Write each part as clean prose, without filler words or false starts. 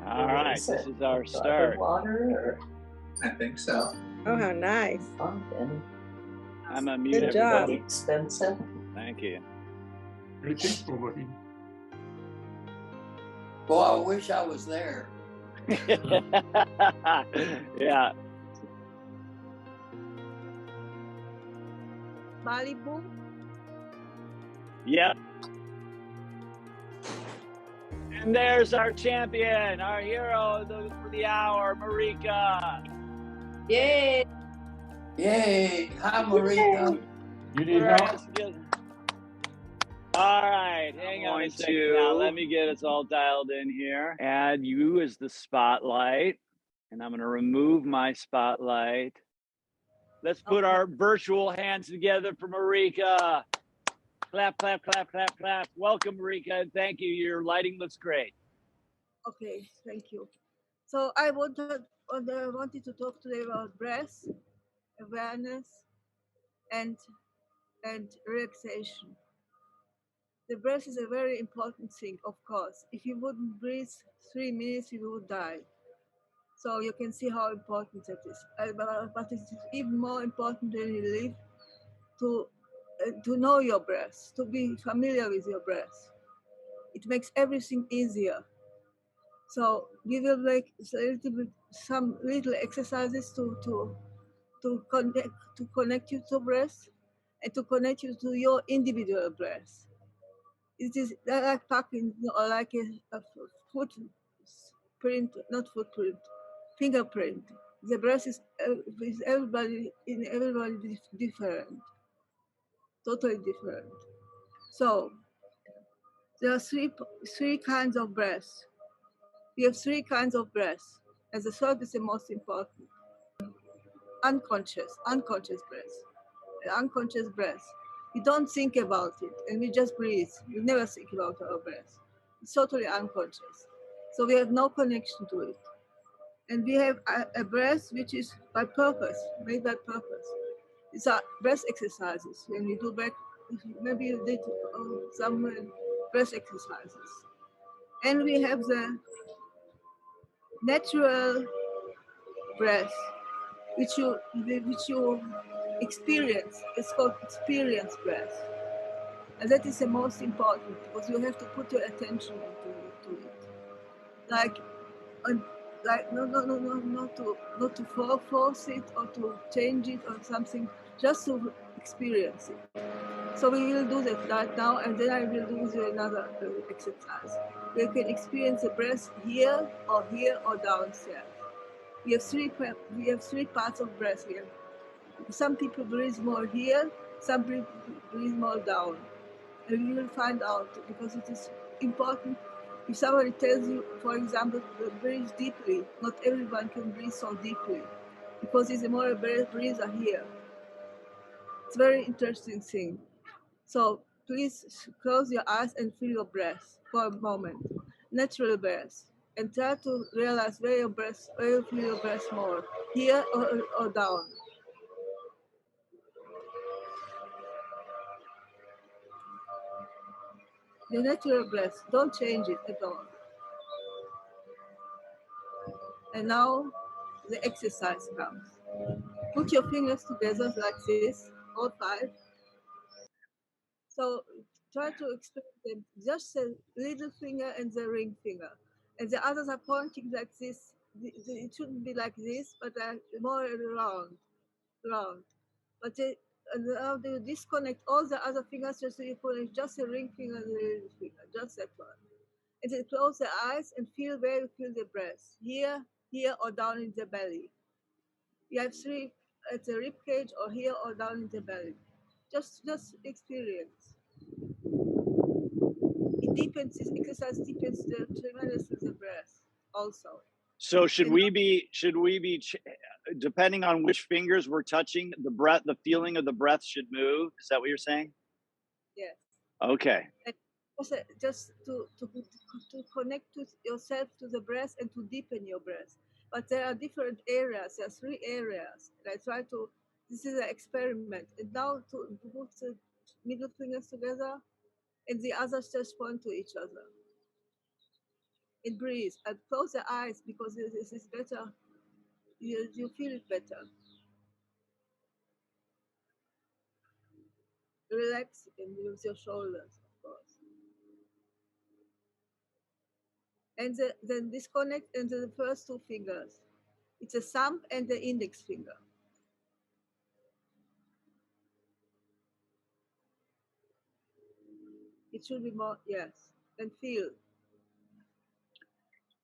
All right, this is our start. Water, or I think so. Oh, how nice. Pumpkin. I'm gonna mute Good job. everybody. Expensive. Thank you. Very tasteful looking. Well, I wish I was there. Yeah. Malibu. Yep. And there's our champion, our hero for the hour, Marika. Yay! Yay! Hi, Marika. You need help? All right, hang on a second now. Let me get us all dialed in here. Add you as the spotlight. And I'm going to remove my spotlight. Let's put our virtual hands together for Marika. Clap, clap, clap, clap, clap. Welcome, Marika, and thank you. Your lighting looks great. Okay, thank you. So I wanted to talk today about breath, awareness, and relaxation. The breath is a very important thing, of course. If you wouldn't breathe 3 minutes, you would die. So you can see how important that is. But it is even more important when you live to know your breath, to be familiar with your breath. It makes everything easier. So we will make some little exercises to connect you to breath and to connect you to your individual breath. It is like Parkinson or like a footprint, not footprint, fingerprint. The breath is everybody different, totally different. So there are three kinds of breath. We have 3 kinds of breath, and the third is the most important. Unconscious breath. The unconscious breath. We don't think about it, and we just breathe. We never think about our breath. It's totally unconscious. So we have no connection to it. And we have a breath which is by purpose, made by purpose. These are breath exercises. When we do back, maybe you did some breath exercises. And we have the natural breath, which you experience. It's called experience breath, and that is the most important because you have to put your attention into it. Like not to force it or to change it or something, just to experience it. So we will do that right now, and then I will do another exercise. You can experience the breath here or downstairs. We have three parts of breath here. Some people breathe more here, some people breathe more down. And you will find out because it is important. If somebody tells you, for example, breathe deeply, not everyone can breathe so deeply because it's a more breather here. It's a very interesting thing. So please close your eyes and feel your breath for a moment, natural breath, and try to realize where you feel your breath more, here or down. The natural breath, don't change it at all. And now the exercise comes. Put your fingers together like this, all 5. So try to explain them, just the little finger and the ring finger. And the others are pointing like this. It shouldn't be like this, but more round. But now they disconnect all the other fingers, just so you put just the ring finger and the little finger, just that one. And then close the eyes and feel where you feel the breath, here, or down in the belly. You have 3 at the rib cage or here or down in the belly. Just experience. It deepens, this exercise deepens tremendously the breath also. So should we be depending on which fingers we're touching, the feeling of the breath should move? Is that what you're saying? Yes. Okay. And also just to connect to yourself to the breath and to deepen your breath. But there are different areas. There are 3 areas. And I try to. This is an experiment. And now to put the middle fingers together, and the others just point to each other. and breathe and close the eyes because this is better. You feel it better. Relax and use your shoulders, of course. And then disconnect into the first two fingers. It's a thumb and the index finger. It should be more, yes. And feel.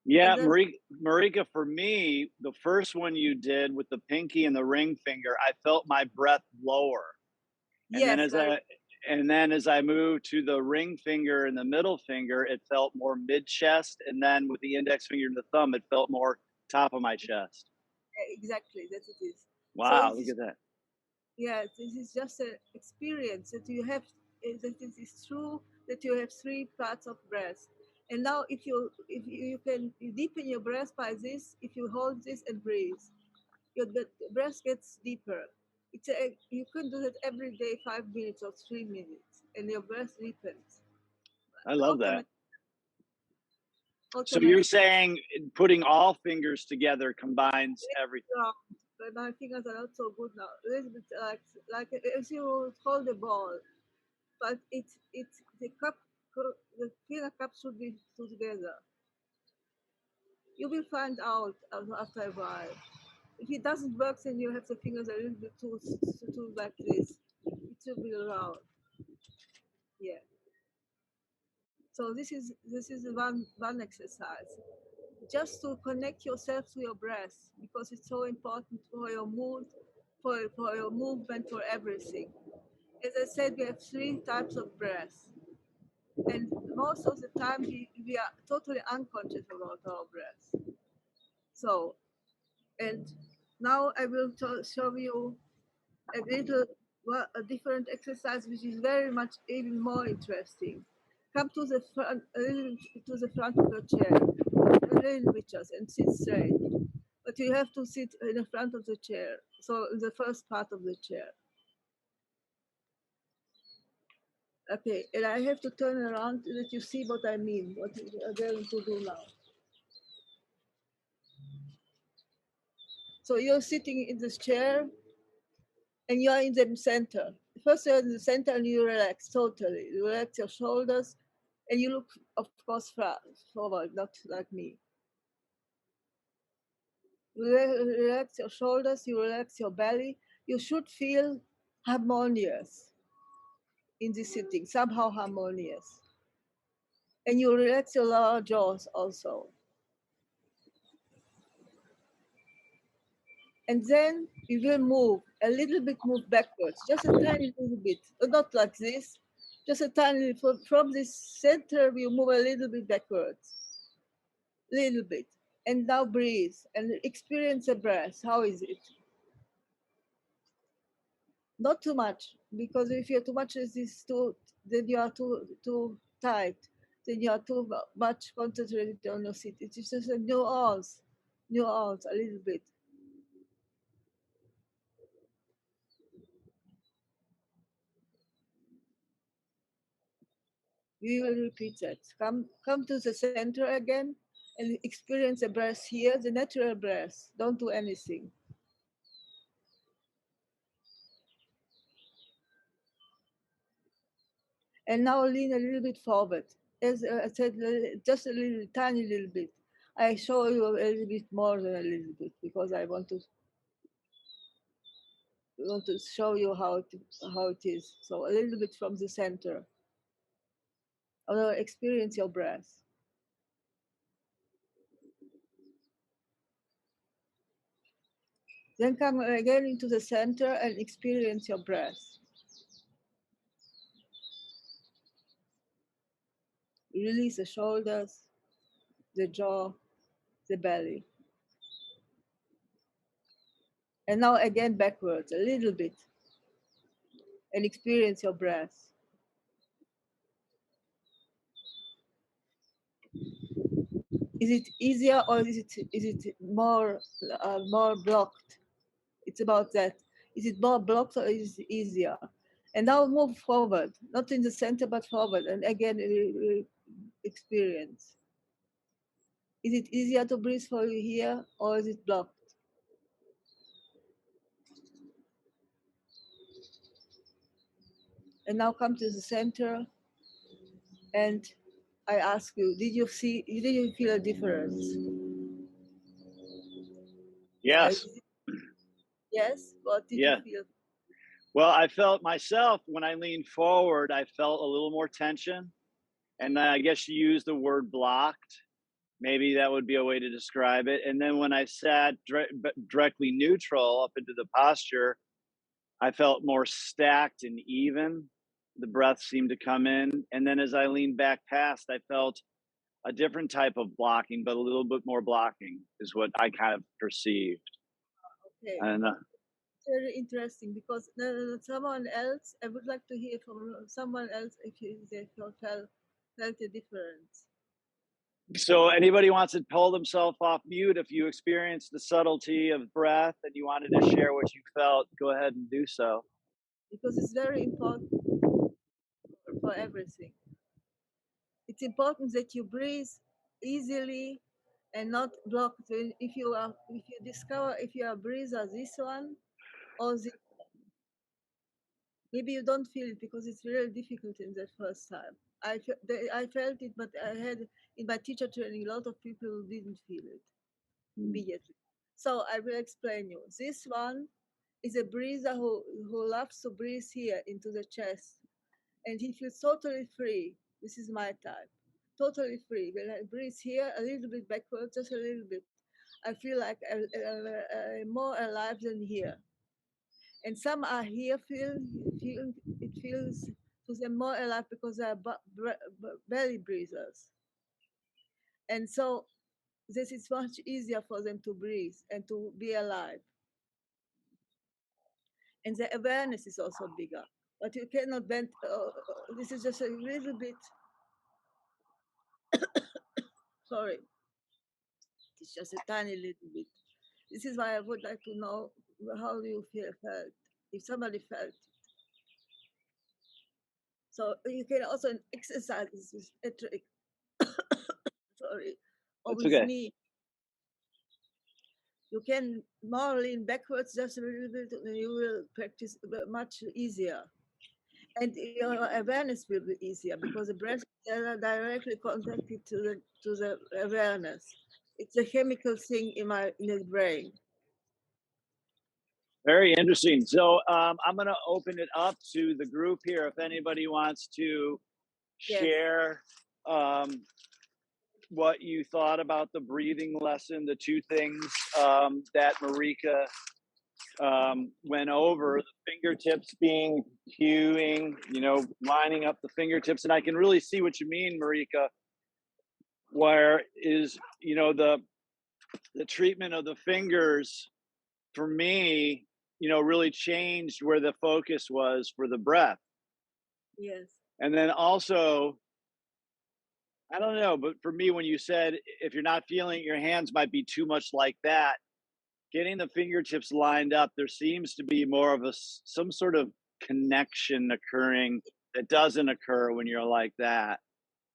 Yeah, And then, Marika, for me, the first one you did with the pinky and the ring finger, I felt my breath lower. And yes, then as I moved to the ring finger and the middle finger, it felt more mid chest. And then with the index finger and the thumb, it felt more top of my chest. exactly, that it is. Wow, So look at that. Yeah, this is just an experience that you have, that it is true that you have three parts of breath. And now if you can deepen your breath by this, if you hold this and breathe, the breath gets deeper. You can do that every day, 5 minutes or 3 minutes, and your breath deepens. I love that. So you're Automatically. saying putting all fingers together combines everything. But my fingers are not so good now. A little bit like as you hold the ball, but it's the finger cup should be together. You will find out after a while. If it doesn't work, then you have the fingers a little bit too like this. It will be round. Yeah. So this is one exercise, just to connect yourself to your breath, because it's so important for your mood, for your movement, for everything. As I said, we have three types of breath. And most of the time, we are totally unconscious about our breath. So, and now I will show you a different exercise, which is very much even more interesting. Come to the front, a little to the front of your chair, a little bit just, and sit straight. But you have to sit in the front of the chair, so in the first part of the chair. Okay, and I have to turn around so that you see what I mean, what we are going to do now. So you're sitting in this chair and you're in the center. First you're in the center and you relax totally. You relax your shoulders and you look, of course, forward, not like me. You relax your shoulders, you relax your belly. You should feel harmonious in this sitting, somehow harmonious. And you relax your lower jaws also. And then you will move a little bit, move backwards, just a tiny little bit, not like this, just a tiny, from this center, you move a little bit backwards, little bit. And now breathe and experience the breath. How is it? Not too much, because if you're too much, then you are too tight, then you are too much concentrated on your seat. It's just a nuance, a little bit. We will repeat that. Come to the center again and experience the breath here, the natural breath. Don't do anything. And now lean a little bit forward. As I said, just a little, tiny little bit. I show you a little bit more than a little bit because I want to show you how it is. So a little bit from the center. Experience your breath. Then come again into the center and experience your breath. Release the shoulders, the jaw, the belly. And now again backwards, a little bit. And experience your breath. Is it easier or is it more blocked? It's about that. Is it more blocked or is it easier? And now move forward, not in the center but forward. And again, experience. Is it easier to breathe for you here, or is it blocked? And now come to the center, and I ask you, did you feel a difference? Yes. Yes? What did you feel? Well, I felt myself when I leaned forward, I felt a little more tension. And I guess you used the word blocked. Maybe that would be a way to describe it. And then when I sat directly neutral up into the posture, I felt more stacked and even. The breath seemed to come in. And then as I leaned back past, I felt a different type of blocking, but a little bit more blocking is what I kind of perceived. Okay. I don't know. Very interesting, because someone else, I would like to hear from someone else if they felt a difference. So anybody wants to pull themselves off mute, if you experienced the subtlety of breath and you wanted to share what you felt, go ahead and do so. Because it's very important for everything. It's important that you breathe easily and not block. If you discover if you are a breather, this one or this, maybe you don't feel it because it's really difficult in the first time. I felt it, but I had in my teacher training a lot of people who didn't feel it immediately. So I will explain you. This one is a breather who loves to breathe here into the chest, and he feels totally free. This is my type, totally free. When I breathe here a little bit backwards, just a little bit, I feel like I'm more alive than here. And some are here it feels to them more alive because they are belly breathers, and so this is much easier for them to breathe and to be alive. And the awareness is also bigger, but you cannot bend. This is just a little bit. Sorry, it's just a tiny little bit. This is why I would like to know how do you felt if somebody felt it. So you can also exercise this with a trick. Sorry, or That's with okay. me. You can more lean backwards just a little bit, and you will practice much easier. And your awareness will be easier because the breath is directly connected to the awareness. It's a chemical thing in the brain. Very interesting. So I'm going to open it up to the group here. If anybody wants to share what you thought about the breathing lesson, the two things that Marika went over, the fingertips being cueing, lining up the fingertips. And I can really see what you mean, Marika, where is, the treatment of the fingers for me, really changed where the focus was for the breath. Yes. And then also, I don't know, but for me, when you said, if you're not feeling it, your hands might be too much like that, getting the fingertips lined up, there seems to be more of some sort of connection occurring that doesn't occur when you're like that.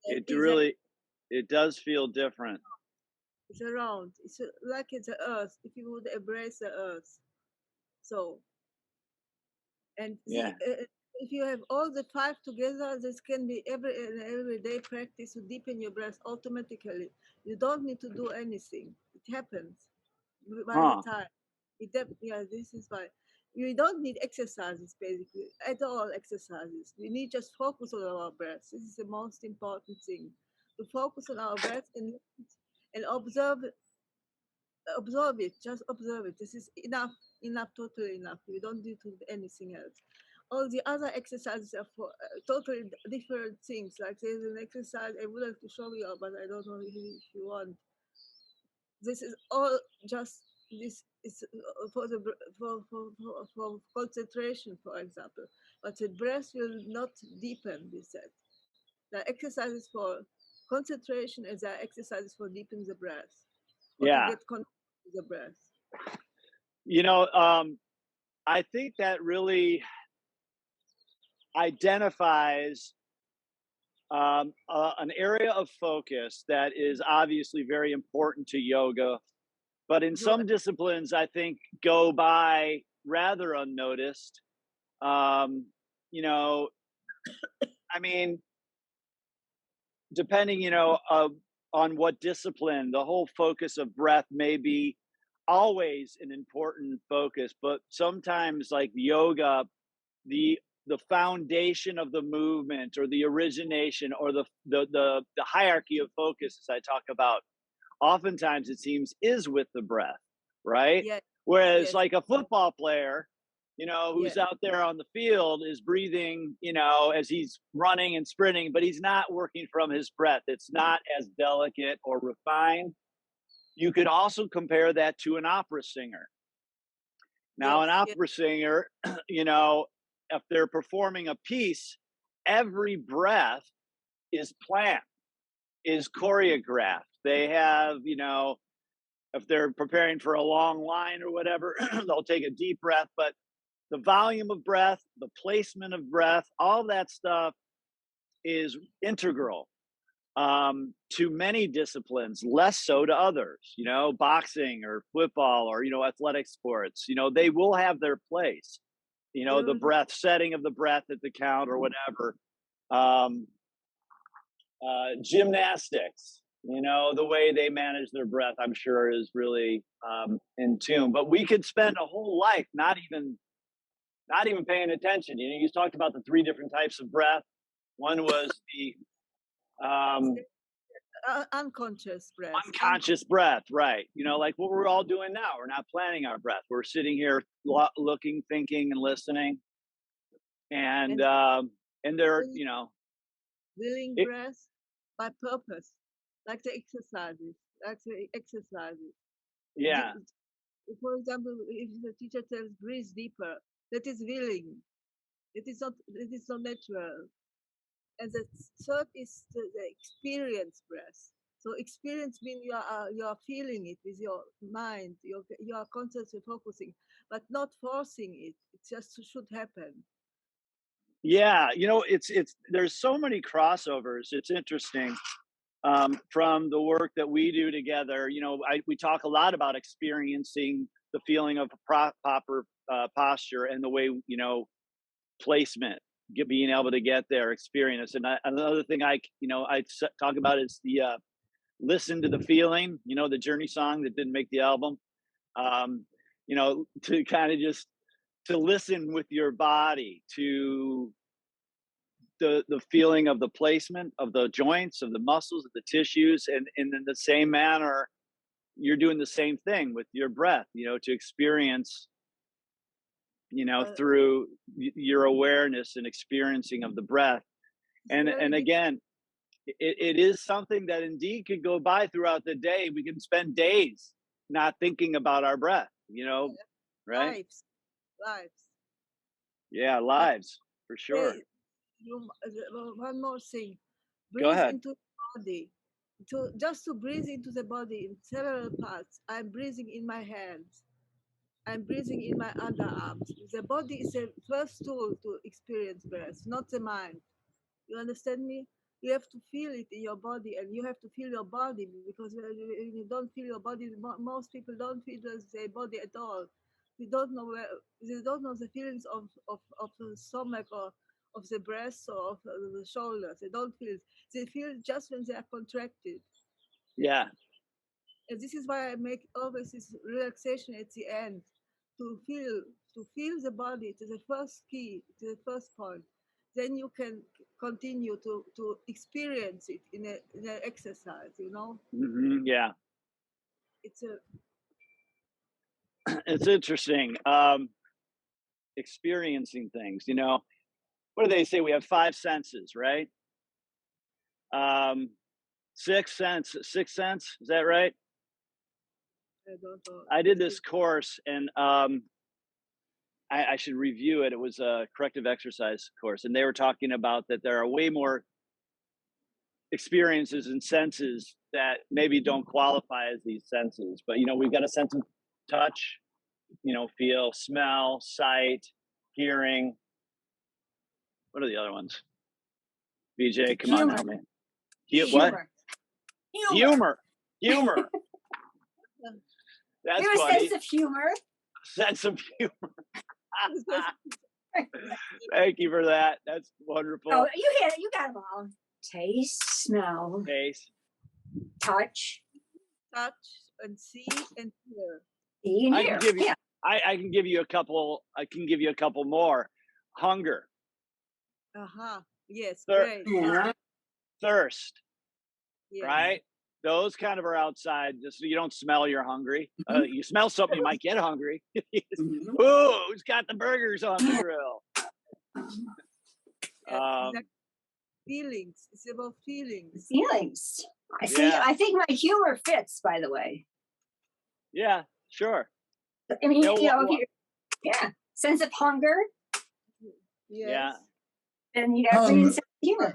It does feel different. It's around. It's like it's the earth. If you would embrace the earth, so and if you have all the five together, this can be everyday practice to deepen your breath automatically. You don't need to do anything. It happens by the time. This is why. We don't need exercises basically at all. Exercises. We need just focus on our breath. This is the most important thing. To focus on our breath and observe it. Just observe it. This is enough. Totally enough. We don't need to do anything else. All the other exercises are for totally different things. Like there's an exercise I would like to show you, but I don't know if you want. This is all just this is for the for concentration, for example. But the breath will not deepen with that. There are exercises for concentration, and there are exercises for deepening the breath. Or to get connected to the breath. I think that really identifies an area of focus that is obviously very important to yoga, but in Yo- some disciplines, I think go by rather unnoticed. You know, I mean, depending, on what discipline, the whole focus of breath may be always an important focus, but sometimes like yoga, the the foundation of the movement or the origination or the hierarchy of focus, as I talk about, oftentimes it seems is with the breath, right? Yes, Whereas yes, like a football player, who's yes. out there on the field is breathing, as he's running and sprinting, but he's not working from his breath. It's not as delicate or refined. You could also compare that to an opera singer. Now, an Yes, yes, opera singer, if they're performing a piece, every breath is planned, is choreographed. They have, if they're preparing for a long line or whatever, they'll take a deep breath, but the volume of breath, the placement of breath, all that stuff is integral to many disciplines, less so to others, boxing or football or, athletic sports, they will have their place, they the will do. breath setting of the breath at the count or whatever. Um, Gymnastics, the way they manage their breath, I'm sure is really in tune, but we could spend a whole life not even paying attention. You talked about the three different types of breath. One was the Unconscious breath. unconscious breath, right? Like what we're all doing now. We're not planning our breath. We're sitting here looking, thinking, and listening, and they're, Willing, willing it, breath by purpose, like the exercises, yeah, For example, if the teacher tells breathe deeper, that is willing. It is not natural. And the third is the experience breath. So experience means you are feeling it with your mind. You are consciously focusing, but not forcing it. It just should happen. yeah. It's there's so many crossovers. It's interesting. From the work that we do together, we talk a lot about experiencing the feeling of proper posture and the way, placement, being able to get there, experience. And another thing I talk about is the listen to the feeling, the Journey song that didn't make the album. To kind of just to listen with your body to the feeling of the placement of the joints, of the muscles, of the tissues, and in the same manner, you're doing the same thing with your breath, to experience, Uh, through your awareness and experiencing of the breath. it's And very and deep. again, it is something that indeed could go by throughout the day. We can spend days not thinking about our breath, right? Lives, lives. Yeah, But lives for sure. hey, one more thing, Go breathe ahead. into the body. Just to breathe into the body in several parts. I'm breathing in my hands. I'm breathing in my underarms. The body is the first tool to experience breath, not the mind. You understand me? You have to feel it in your body, and you have to feel your body, because when you don't feel your body, most people don't feel their body at all. They don't know the feelings of the stomach or of the breast or of the shoulders. They don't feel it. They feel it just when they are contracted. Yeah. And this is why I make always this relaxation at the end, to feel to feel the body to the first key, to the first point. Then you can continue to experience it in an exercise. Yeah. It's a It's interesting. Experiencing things, what do they say? We have five senses, right? Um, sixth sense. Is that right? I don't know. I did this course and I should review it. It was a corrective exercise course, and they were talking about that there are way more experiences and senses that maybe don't qualify as these senses. But we've got a sense of touch, feel, smell, sight, hearing. What are the other ones? BJ, come on now, man. What? Humor. That's We have a funny. sense of humor. Sense of humor. Thank you for that. That's wonderful. Oh, you hit it. You got them all. Taste, smell, Taste. touch, and see and hear. see, and I hear. can give you. Yeah. I can give you a couple. I can give you a couple more. Hunger, Yes, Thir- great. thirst, Yes. right? Those kind of are outside. Just so you don't smell you're hungry. You smell something, you might get hungry. Ooh, who's got the burgers on the grill? Exactly. Feelings. It's about feelings. Feelings. I see. Yeah. I think my humor fits, by the way. Yeah, sure. I mean, You know, yeah. Sense of hunger, Yes. Yeah. and bringing sense of humor.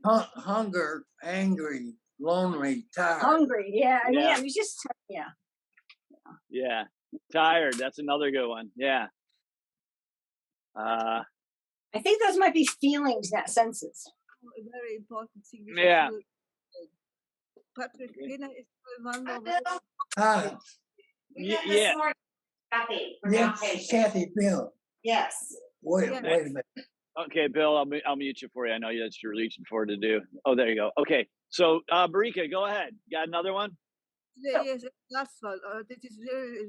Hunger, angry, lonely, tired. Hungry. Yeah. I mean, Yeah. it was just Yeah. Tired. That's another good one. Yeah. I think those might be feelings, not senses. A very important thing. Yeah. Patrick, can I explain one more? Hi. Yeah. Kathy. Yes, Kathy, Bill. Yes. Wait Yeah. a minute. Okay, Bill, I'll mute you for you. I know that's you're reaching for to do. Oh, there you go. Okay. So, Marika, go ahead. Got another one? Yes, last one. This is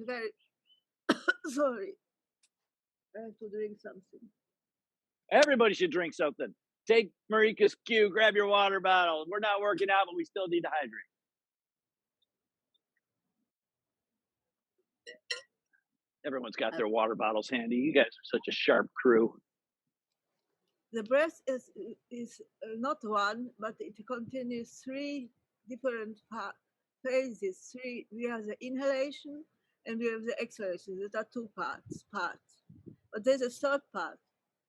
very sorry. I have to drink something. Everybody should drink something. Take Marika's cue. Grab your water bottle. We're not working out, but we still need to hydrate. Everyone's got their water bottles handy. You guys are such a sharp crew. The breath is not one, but it continues three different phases. We have the inhalation and we have the exhalation. There are two parts. But there's a third part,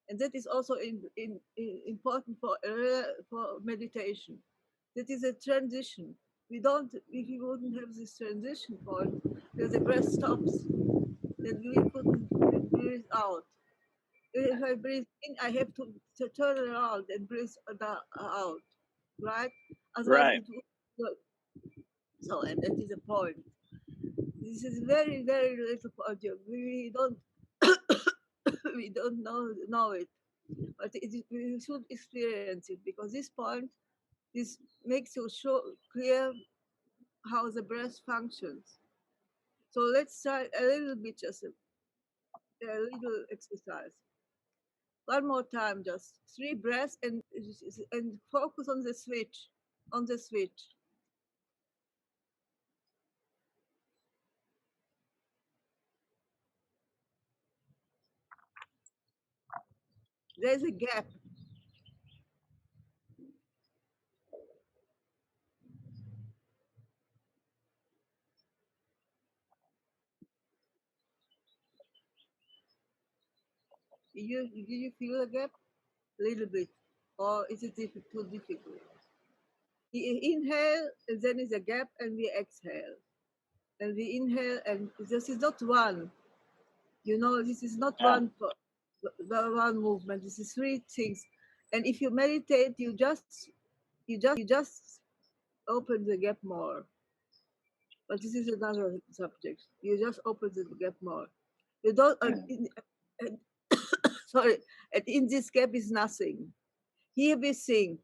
and that is also important for meditation. That is a transition. If you wouldn't have this transition point, where the breath stops, then we couldn't breathe out. If I breathe in, I have to turn around and breathe out, right? Otherwise Right. it would work. So, and that is the point. This is very, very little audio. We don't we don't know it, but we should experience it, because this makes you clear how the breath functions. So let's try a little bit, just a little exercise. One more time, just 3 breaths, and focus on the switch. There's a gap. Do you feel a gap? A little bit, or is it too difficult? We inhale, and then is a gap, and we exhale. And we inhale, and this is not one. This is not one movement. This is 3 things. And if you meditate, you just open the gap more. But this is another subject. You just open the gap more. You don't. Sorry. And in this gap is nothing. Here we think.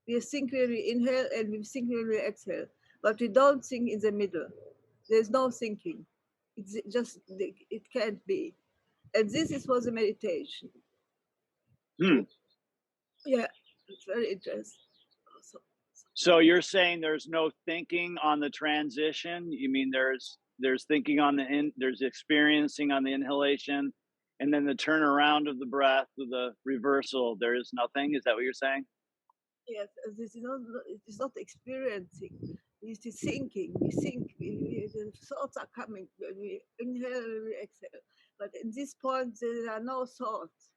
We think when we inhale, and we think when we exhale. But we don't think in the middle. There's no thinking. It can't be. And this is for the meditation. Yeah, it's very interesting. So you're saying there's no thinking on the transition? You mean there's thinking on there's experiencing on the inhalation, and then the turnaround of the breath, the reversal, there is nothing? Is that what you're saying? Yes, it is not experiencing. It is thinking. We think. The thoughts are coming when we inhale and we exhale. But in this point, there are no thoughts.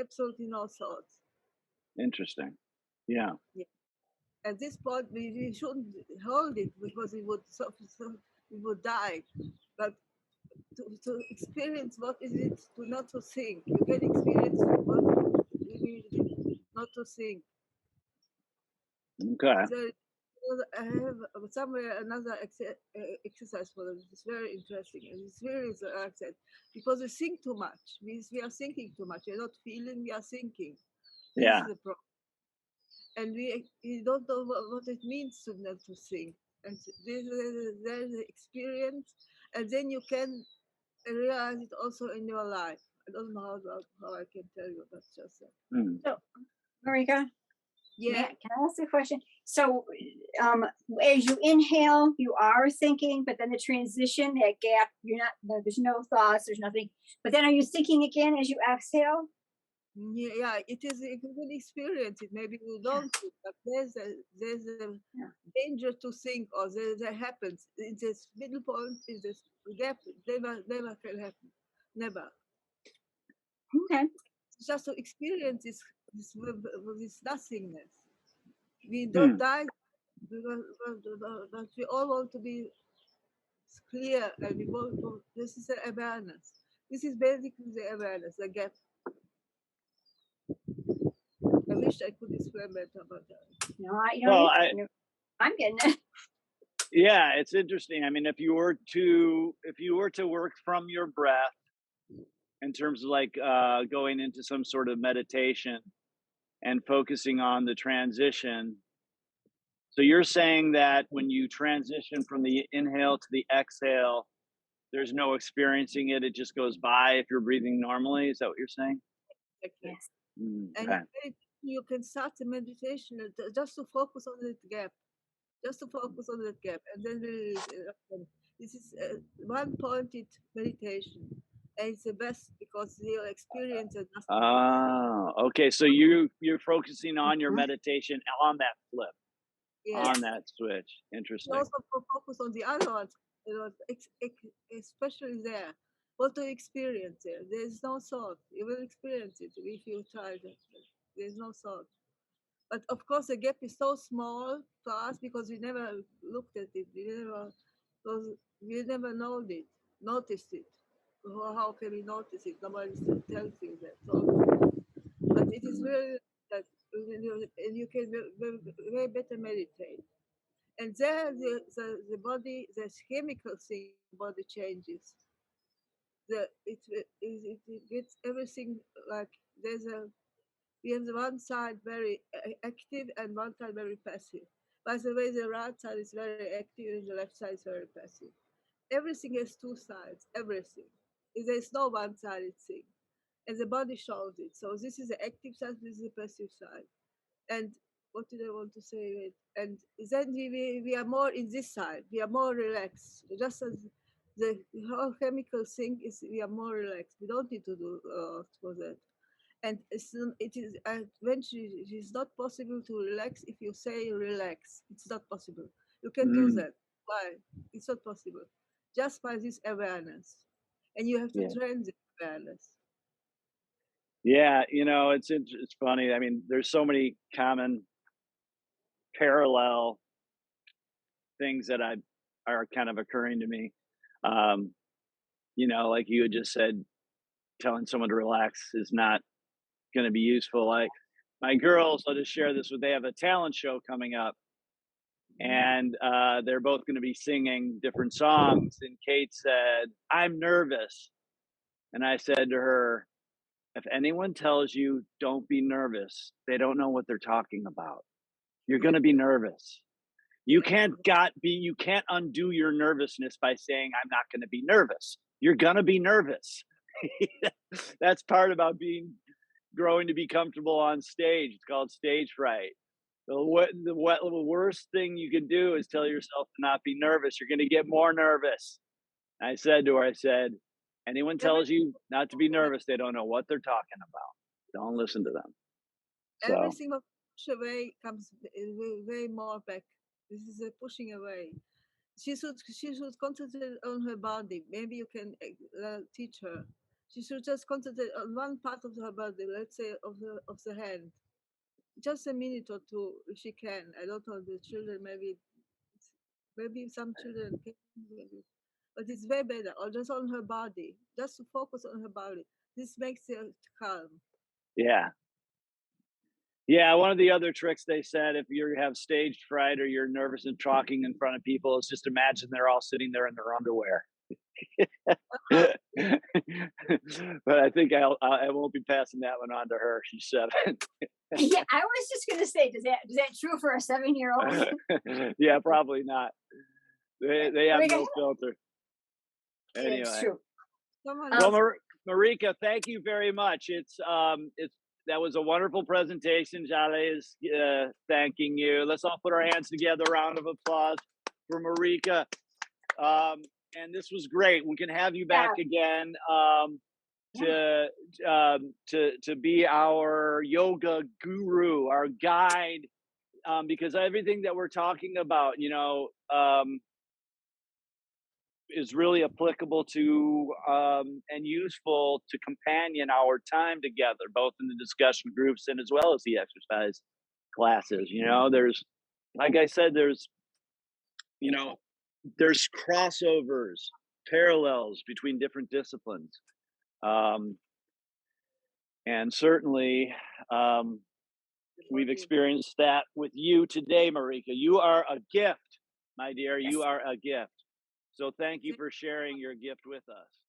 Absolutely no thoughts. Interesting. Yeah. At this point, we shouldn't hold it, because we would die. But to experience what is it to not to think, you can experience what it is not not to think. Okay. So I have somewhere another exercise for them. It's very interesting, and it's very relaxing because we think too much. We are thinking too much. We're not feeling. We are thinking. This Yeah. is the problem, and we don't know what it means to not to think. And there's the experience, and then you can realize it also in your life. I don't know how I can tell you, but just Hmm. So, Marika, yeah. can I ask a question? So, as you inhale, you are thinking, but then the transition, that gap, you're not. There's no thoughts. There's nothing. But then, are you thinking again as you exhale? Yeah, it is a good experience. It maybe you don't think, but there's a Yeah. danger to think, or there happens. In this middle point, is this gap, never can happen, never. Okay. Just to experience this nothingness. We Hmm. don't die, but we all want to be clear, and we want to. This is the awareness. This is basically the awareness, the gap. I wish I could explain better, but No, Well, I'm getting it. yeah, it's interesting. I mean, if you were to work from your breath in terms of like going into some sort of meditation and focusing on the transition. So you're saying that when you transition from the inhale to the exhale, there's no experiencing it. It just goes by if you're breathing normally. Is that what you're saying? exactly. Yes. And Okay. you can start the meditation just to focus on that gap, and then this is one-pointed meditation, and it's the best because your experience is nothing. Oh, okay. So you're focusing on your meditation on that flip, Yes. on that switch. You Interesting. also focus on the other ones, especially there. What do you experience there? There's no thought. You will experience it if you try that. There's no thought. But of course, the gap is so small to us because we never looked at it. We never noticed it. How can we notice it? Nobody tells you that. So, but it is really that you can very better meditate. And there, the body, the chemical thing, body changes. It gets everything like we have the one side very active and one side very passive. By the way, the right side is very active and the left side is very passive. Everything has two sides, everything. There's no one-sided thing. And the body shows it. So this is the active side, this is the passive side. And what did I want to say? And then we are more in this side. We are more relaxed. Just as the whole chemical thing is, we are more relaxed. We don't need to do for that. And it is eventually it is not possible to relax if you say relax. It's not possible. You can do that. Why? It's not possible. Just by this awareness, and you have to Yeah. train this awareness. Yeah, it's funny. I mean, there's so many common parallel things that are kind of occurring to me. Like you had just said, telling someone to relax is not going to be useful. Like my girls, I'll just share this with. They have a talent show coming up, and they're both going to be singing different songs. And Kate said, "I'm nervous," and I said to her, if anyone tells you don't be nervous, they don't know what they're talking about. You're going to be nervous. You can't undo your nervousness by saying I'm not going to be nervous. You're going to be nervous. That's part about growing to be comfortable on stage. It's called stage fright. The worst thing you can do is tell yourself to not be nervous. You're going to get more nervous. I said to her, anyone tells you not to be nervous, they don't know what they're talking about. Don't listen to them. So. Everything of push away comes way more back. This is a pushing away. She should concentrate on her body. Maybe you can teach her. She should just concentrate on one part of her body. Let's say of the hand. Just a minute or two, if she can. I don't know the children. Maybe some children can. Maybe. But it's way better. Or just on her body. Just to focus on her body. This makes her calm. Yeah. Yeah, one of the other tricks they said, if you have stage fright or you're nervous and talking in front of people, is just imagine they're all sitting there in their underwear. But I think I won't be passing that one on to her. She's 7. Yeah, I was just gonna say, does that true for a 7-year-old? Yeah, probably not. They have no filter. Anyway. It's true. Well, Marika, thank you very much. That was a wonderful presentation. Jale is thanking you. Let's all put our hands together. A round of applause for Marika. And this was great. We can have you back again to be our yoga guru, our guide, because everything that we're talking about, is really applicable to and useful to companion our time together, both in the discussion groups and as well as the exercise classes. There's, like I said, there's crossovers, parallels between different disciplines. And certainly we've experienced that with you today, Marika. You are a gift, my dear. You are a gift. So thank you for sharing your gift with us.